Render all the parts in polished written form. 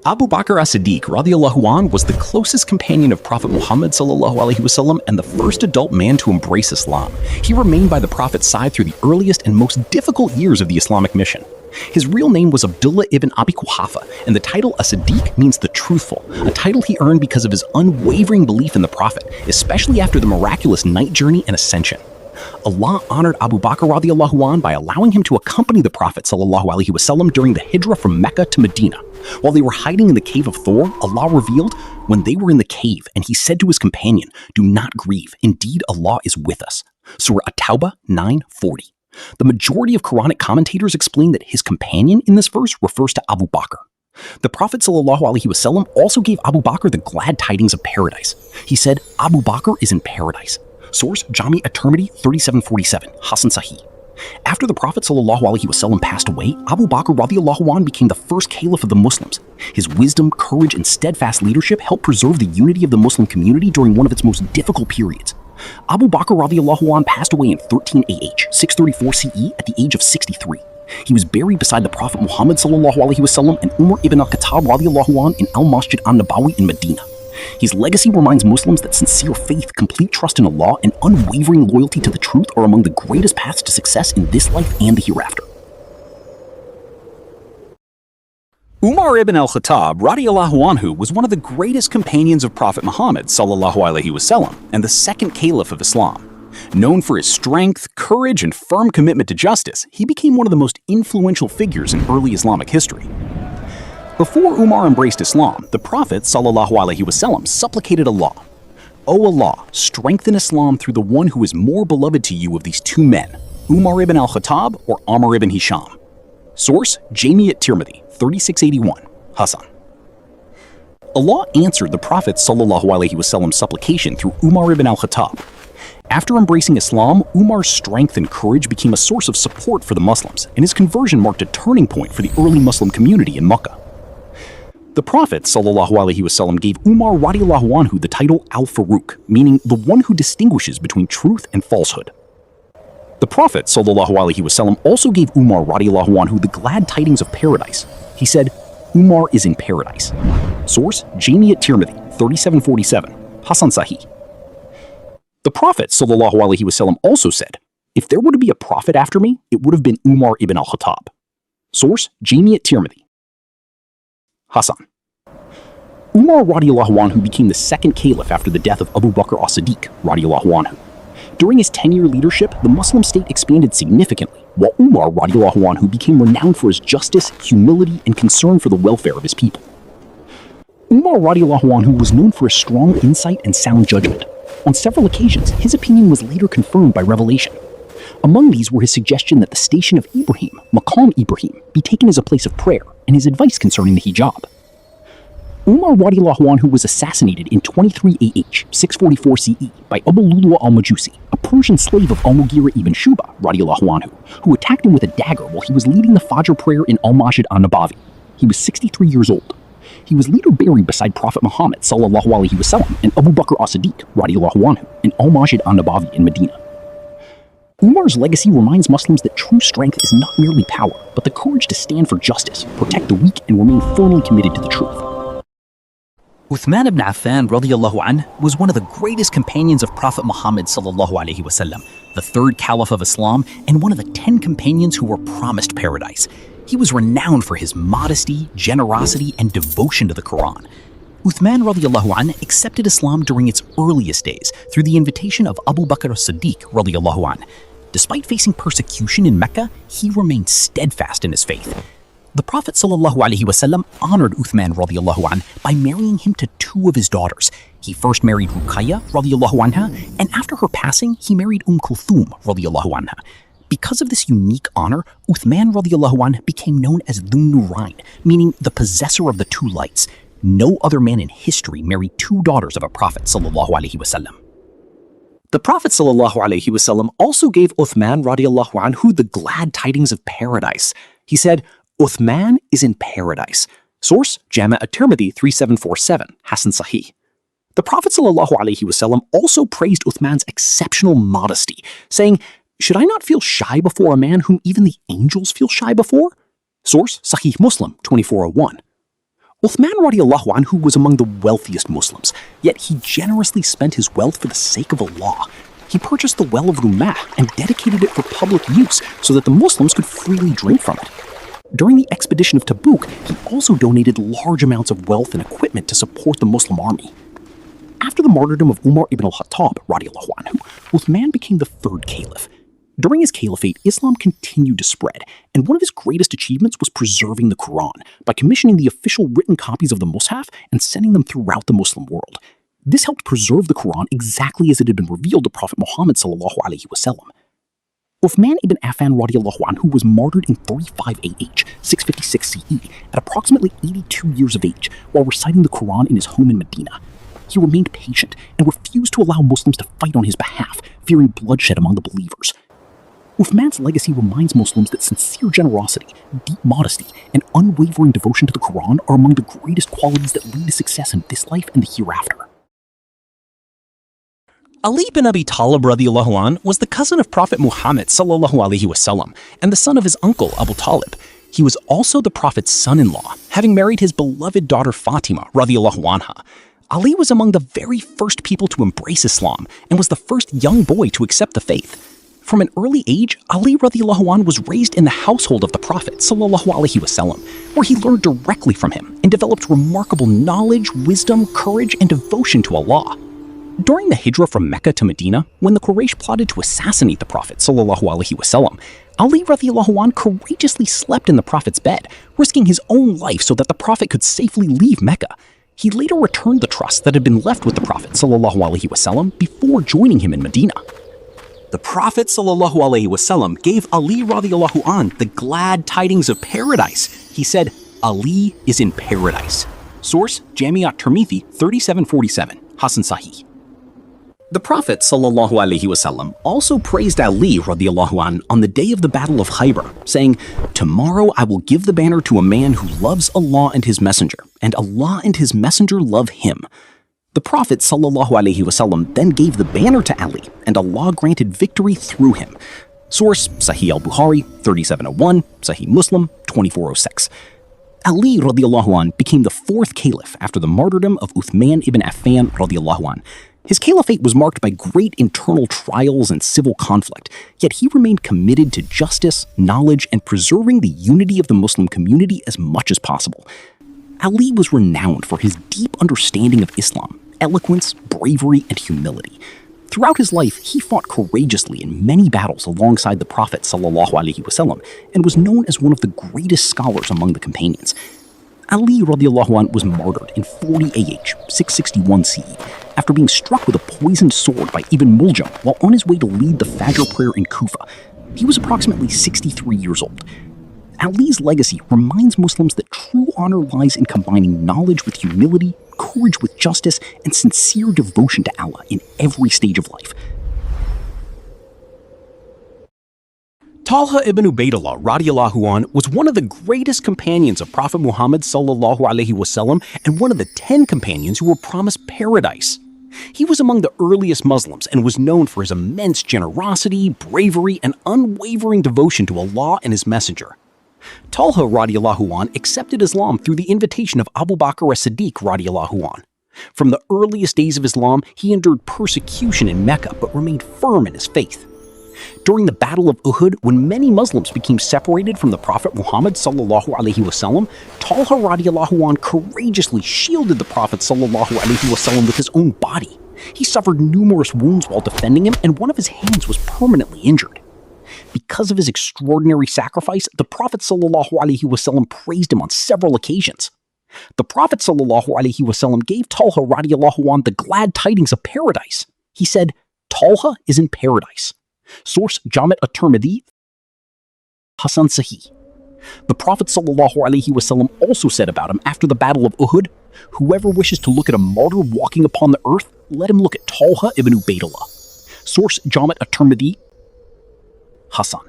Abu Bakr As-Siddiq radiallahu anh was the closest companion of Prophet Muhammad sallallahu alaihi wasallam and the first adult man to embrace Islam. He remained by the Prophet's side through the earliest and most difficult years of the Islamic mission. His real name was Abdullah ibn Abi Quhafa, and the title As-Siddiq means the truthful, a title he earned because of his unwavering belief in the Prophet, especially after the miraculous night journey and ascension. Allah honored Abu Bakr radiallahu anh by allowing him to accompany the Prophet sallallahu alaihi wasallam during the hijrah from Mecca to Medina. While they were hiding in the cave of Thor, Allah revealed when they were in the cave, and he said to his companion, "Do not grieve, indeed Allah is with us." Surah At-Tawbah 9:40. The majority of Quranic commentators explain that his companion in this verse refers to Abu Bakr. The Prophet sallallahu alaihi wasallam also gave Abu Bakr the glad tidings of paradise. He said, "Abu Bakr is in paradise." Source, Jami at-Tirmidhi 3747, Hasan Sahih. After the Prophet ﷺ passed away, Abu Bakr radiallahu anh became the first caliph of the Muslims. His wisdom, courage, and steadfast leadership helped preserve the unity of the Muslim community during one of its most difficult periods. Abu Bakr radiallahu anh passed away in 13 AH, 634 CE at the age of 63. He was buried beside the Prophet Muhammad ﷺ and Umar ibn Al-Khattab radiallahu anh in Al-Masjid An-Nabawi in Medina. His legacy reminds Muslims that sincere faith, complete trust in Allah, and unwavering loyalty to the truth are among the greatest paths to success in this life and the hereafter. Umar ibn Al-Khattab radiallahu anhu was one of the greatest companions of Prophet Muhammad sallallahu alaihi wasallam and the second caliph of Islam. Known for his strength, courage, and firm commitment to justice, he became one of the most influential figures in early Islamic history. Before Umar embraced Islam, the Prophet ﷺ supplicated Allah, "O Allah, strengthen Islam through the one who is more beloved to you of these two men, Umar ibn Al-Khattab or Amr ibn Hisham." Source, Jami at-Tirmidhi, 3681, Hasan. Allah answered the Prophet ﷺ's supplication through Umar ibn Al-Khattab. After embracing Islam, Umar's strength and courage became a source of support for the Muslims, and his conversion marked a turning point for the early Muslim community in Mecca. The Prophet ﷺ gave Umar radiallahu anhu the title Al-Faruq, meaning the one who distinguishes between truth and falsehood. The Prophet ﷺ also gave Umar radiallahu anhu the glad tidings of paradise. He said, "Umar is in paradise." Source, Jami at-Tirmidhi, 3747, Hasan Sahih. The Prophet ﷺ also said, "If there were to be a prophet after me, it would have been Umar ibn Al-Khattab." Source, Jami at-Tirmidhi, Hasan. Umar radiallahu anhu became the second caliph after the death of Abu Bakr As-Siddiq radiallahu anhu. During his 10-year leadership, the Muslim state expanded significantly, while Umar radiallahu anhu became renowned for his justice, humility, and concern for the welfare of his people. Umar radiallahu anhu was known for his strong insight and sound judgment. On several occasions, his opinion was later confirmed by revelation. Among these were his suggestion that the station of Ibrahim, Maqam Ibrahim, be taken as a place of prayer, and his advice concerning the hijab. Umar radiallahu anhu was assassinated in 23 AH, 644 CE, by Abu Lulu al-Majusi, a Persian slave of al-Mughira ibn Shuba radiallahu anhu, who attacked him with a dagger while he was leading the Fajr prayer in Al-Masjid An-Nabawi. He was 63 years old. He was later buried beside Prophet Muhammad sallallahu alaihi wasallam and Abu Bakr As-Siddiq radiallahu anhu in Al-Masjid An-Nabawi in Medina. Umar's legacy reminds Muslims that true strength is not merely power, but the courage to stand for justice, protect the weak, and remain firmly committed to the truth. Uthman ibn Affan radiallahu anh was one of the greatest companions of Prophet Muhammad sallallahu alaihi wasallam, the third caliph of Islam, and one of the 10 companions who were promised paradise. He was renowned for his modesty, generosity, and devotion to the Quran. Uthman radiallahu anh accepted Islam during its earliest days through the invitation of Abu Bakr As-Siddiq radiallahu anh. Despite facing persecution in Mecca, he remained steadfast in his faith. The Prophet ﷺ honored Uthman radiallahu anh by marrying him to two of his daughters. He first married Ruqayya radiallahu anha, and after her passing, he married Kulthum radiallahu anha. Because of this unique honor, Uthman radiallahu anh became known as Dhun Nurayn, meaning the possessor of the two lights. No other man in history married two daughters of a Prophet ﷺ. The Prophet ﷺ also gave Uthman radiallahu anhu the glad tidings of paradise. He said, "Uthman is in paradise." Source, Jami at-Tirmidhi 3747, Hasan Sahih. The Prophet ﷺ also praised Uthman's exceptional modesty, saying, "Should I not feel shy before a man whom even the angels feel shy before?" Source, Sahih Muslim 2401. Uthman radiallahu anhu was among the wealthiest Muslims, yet he generously spent his wealth for the sake of Allah. He purchased the well of Rumah and dedicated it for public use so that the Muslims could freely drink from it. During the expedition of Tabuk, he also donated large amounts of wealth and equipment to support the Muslim army. After the martyrdom of Umar ibn Al-Khattab, radiallahu anhu, Uthman became the third caliph. During his caliphate, Islam continued to spread, and one of his greatest achievements was preserving the Quran by commissioning the official written copies of the Mus'haf and sending them throughout the Muslim world. This helped preserve the Quran exactly as it had been revealed to Prophet Muhammad sallallahu alaihi wasallam. Uthman ibn Affan radiallahu anhu was martyred in 35 AH, 656 CE, at approximately 82 years of age, while reciting the Quran in his home in Medina. He remained patient and refused to allow Muslims to fight on his behalf, fearing bloodshed among the believers. Uthman's legacy reminds Muslims that sincere generosity, deep modesty, and unwavering devotion to the Quran are among the greatest qualities that lead to success in this life and the hereafter. Ali bin Abi Talib radiallahu an was the cousin of Prophet Muhammad sallallahu alaihi wasallam and the son of his uncle Abu Talib. He was also the Prophet's son-in-law, having married his beloved daughter Fatima radiallahu anha. Ali was among the very first people to embrace Islam and was the first young boy to accept the faith. From an early age, Ali radiallahu an was raised in the household of the Prophet sallallahu alaihi wasallam, where he learned directly from him and developed remarkable knowledge, wisdom, courage, and devotion to Allah. During the hijrah from Mecca to Medina, when the Quraysh plotted to assassinate the Prophet sallallahu alaihi wasallam, Ali radiallahu an courageously slept in the Prophet's bed, risking his own life so that the Prophet could safely leave Mecca. He later returned the trust that had been left with the Prophet sallallahu alaihi wasallam before joining him in Medina. The Prophet sallallahu alaihi wasallam gave Ali radiallahu an the glad tidings of paradise. He said, Ali is in paradise. Source, Jami' at-Tirmidhi 3747, Hasan Sahih. The Prophet sallallahu alaihi wasallam also praised Ali radiallahu an on the day of the Battle of Khaybar, saying, "Tomorrow I will give the banner to a man who loves Allah and His Messenger, and Allah and His Messenger love him." The Prophet sallallahu alaihi wasallam then gave the banner to Ali, and Allah granted victory through him. Source, Sahih al-Bukhari 3701, Sahih Muslim 2406. Ali radiallahu an became the fourth caliph after the martyrdom of Uthman ibn Affan radiallahu an. His caliphate was marked by great internal trials and civil conflict, yet he remained committed to justice, knowledge, and preserving the unity of the Muslim community as much as possible. Ali was renowned for his deep understanding of Islam, eloquence, bravery, and humility. Throughout his life, he fought courageously in many battles alongside the Prophet sallallahu alaihi wasallam and was known as one of the greatest scholars among the companions. Ali radiallahu anh was martyred in 40 AH, 661 CE, after being struck with a poisoned sword by Ibn Muljam while on his way to lead the Fajr prayer in Kufa. He was approximately 63 years old. Ali's legacy reminds Muslims that true honor lies in combining knowledge with humility, courage with justice, and sincere devotion to Allah in every stage of life. Talhah ibn Ubaydullah radiallahu an was one of the greatest companions of Prophet Muhammad sallallahu alaihi wasallam and one of the 10 companions who were promised paradise. He was among the earliest Muslims and was known for his immense generosity, bravery, and unwavering devotion to Allah and His Messenger. Talhah radiallahu an accepted Islam through the invitation of Abu Bakr As-Siddiq radiallahu an. From the earliest days of Islam, he endured persecution in Mecca but remained firm in his faith. During the Battle of Uhud, when many Muslims became separated from the Prophet Muhammad sallallahu alaihi wasallam, Talhah radiallahu an courageously shielded the Prophet sallallahu alaihi wasallam with his own body. He suffered numerous wounds while defending him, and one of his hands was permanently injured. Because of his extraordinary sacrifice, the Prophet sallallahu alaihi wasallam praised him on several occasions. The Prophet sallallahu alaihi wasallam gave Talhah radiallahu an the glad tidings of paradise. He said, "Talhah is in paradise." Source, Jami' at-Tirmidhi, Hasan Sahih. The Prophet sallallahu alaihi wasallam also said about him after the Battle of Uhud, "Whoever wishes to look at a martyr walking upon the earth, let him look at Talhah ibn Ubaydullah." Source, Jami' at-Tirmidhi, Hasan.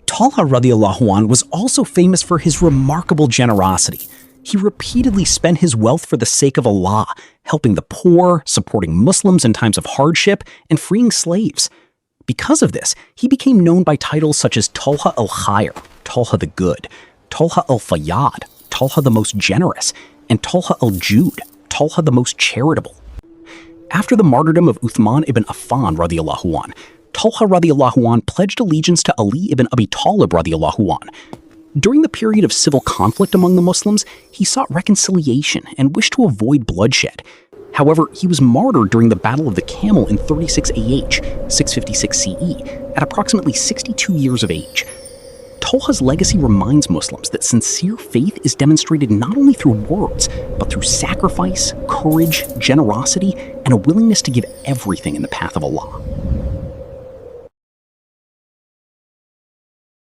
Talhah radiallahu an was also famous for his remarkable generosity. He repeatedly spent his wealth for the sake of Allah, helping the poor, supporting Muslims in times of hardship, and freeing slaves. Because of this, he became known by titles such as Talhah al-Khair, Talhah the Good, Talhah al-Fayyad, Talhah the most generous, and Talhah al-Jud, Talhah the most charitable. After the martyrdom of Uthman ibn Affan radiallahu an, Talhah radiallahu an pledged allegiance to Ali ibn Abi Talib radiallahu an. During the period of civil conflict among the Muslims, he sought reconciliation and wished to avoid bloodshed. However, he was martyred during the Battle of the Camel in 36 AH, 656 CE, at approximately 62 years of age. Talhah's legacy reminds Muslims that sincere faith is demonstrated not only through words, but through sacrifice, courage, generosity, and a willingness to give everything in the path of Allah.